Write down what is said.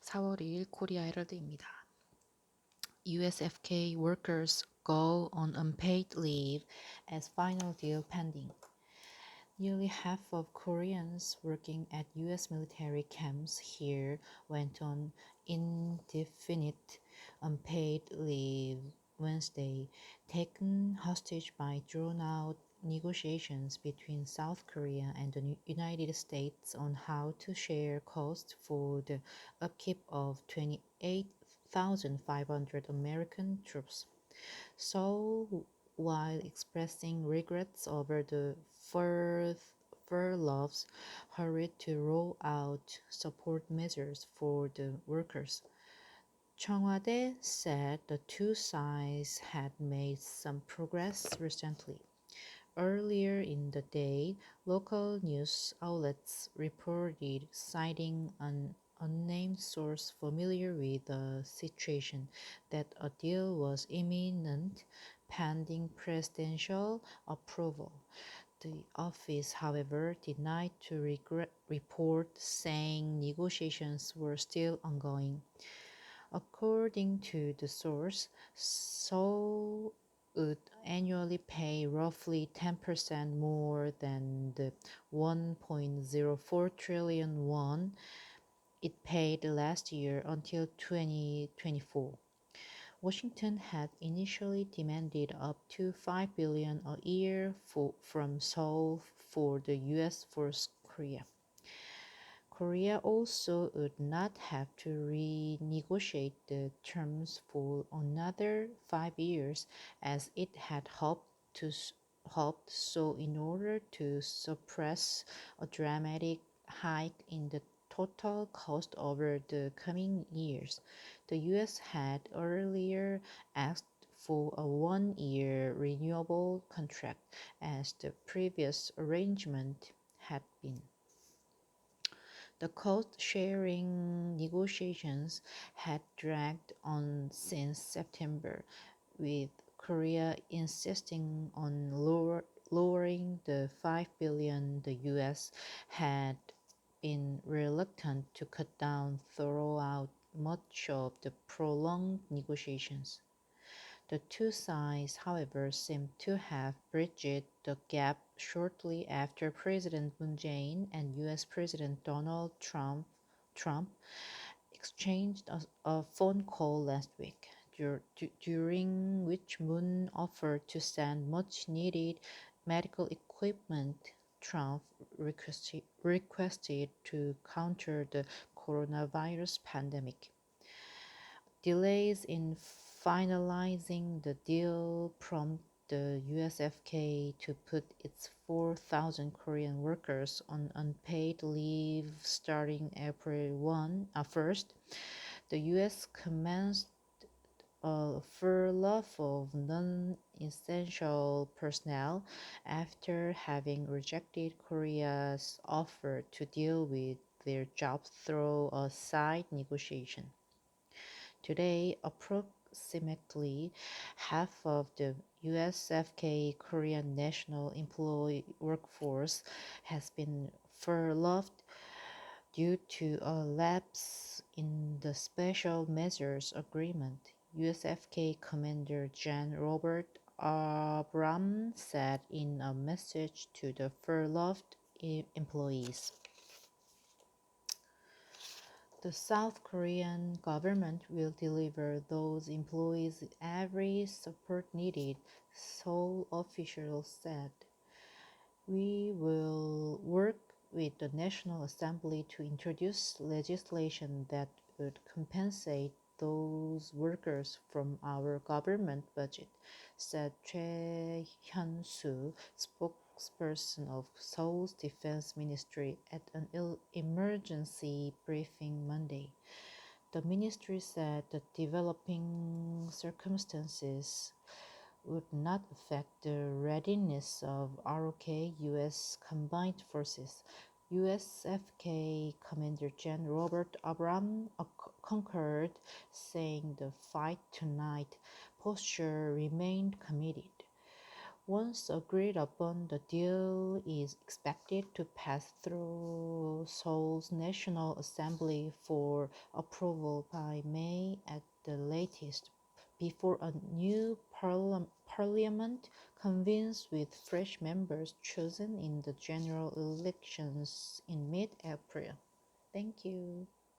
4월 2일 코리아헤럴드입니다. USFK workers go on unpaid leave as final deal pending. Nearly half of Koreans working at U.S. military camps here went on indefinite unpaid leave Wednesday, taken hostage by drawn-out negotiations between South Korea and the United States on how to share costs for the upkeep of 28,500 American troops. So, while expressing regrets over the furloughs, hurried to roll out support measures for the workers. 청와대 said the two sides had made some progress recently. Earlier in the day, local news outlets reported, citing an unnamed source familiar with the situation, that a deal was imminent pending presidential approval. The office, however, denied to report, saying negotiations were still ongoing. According to the source, Seoul would annually pay roughly 10% more than the 1.04 trillion won it paid last year until 2024. Washington had initially demanded up to $5 billion a year from Seoul for the U.S. Force Korea. Korea also would not have to renegotiate the terms for another 5 years as it had hoped so in order to suppress a dramatic hike in the total cost over the coming years. The US had earlier asked for a 1-year renewable contract as the previous arrangement had been. The cost-sharing negotiations had dragged on since September, with Korea insisting on lowering the $5 billion the U.S. had been reluctant to cut down throughout much of the prolonged negotiations. The two sides, however, seem to have bridged the gap shortly after President Moon Jae-in and U.S. President Donald Trump exchanged a phone call last week, during which Moon offered to send much-needed medical equipment Trump requested to counter the coronavirus pandemic. Delays in finalizing the deal prompted the USFK to put its 4,000 Korean workers on unpaid leave starting April 1st. The U.S. commenced a furlough of non-essential personnel after having rejected Korea's offer to deal with their jobs through a side negotiation. Today, approximately half of the USFK Korean national employee workforce has been furloughed due to a lapse in the Special Measures Agreement. USFK Commander Gen. Robert Abram said in a message to the furloughed employees. The South Korean government will deliver those employees every support needed, Seoul officials said. We will work with the National Assembly to introduce legislation that would compensate those workers from our government budget, said Choi Hyun-soo, spokesperson of Seoul's Defense Ministry at an emergency briefing Monday. The ministry said the developing circumstances would not affect the readiness of ROK U.S. Combined Forces. USFK Commander Gen. Robert Abram concurred, saying the fight tonight posture remained committed. Once agreed upon, the deal is expected to pass through Seoul's National Assembly for approval by May at the latest, before a new parliament convenes with fresh members chosen in the general elections in mid-April. Thank you.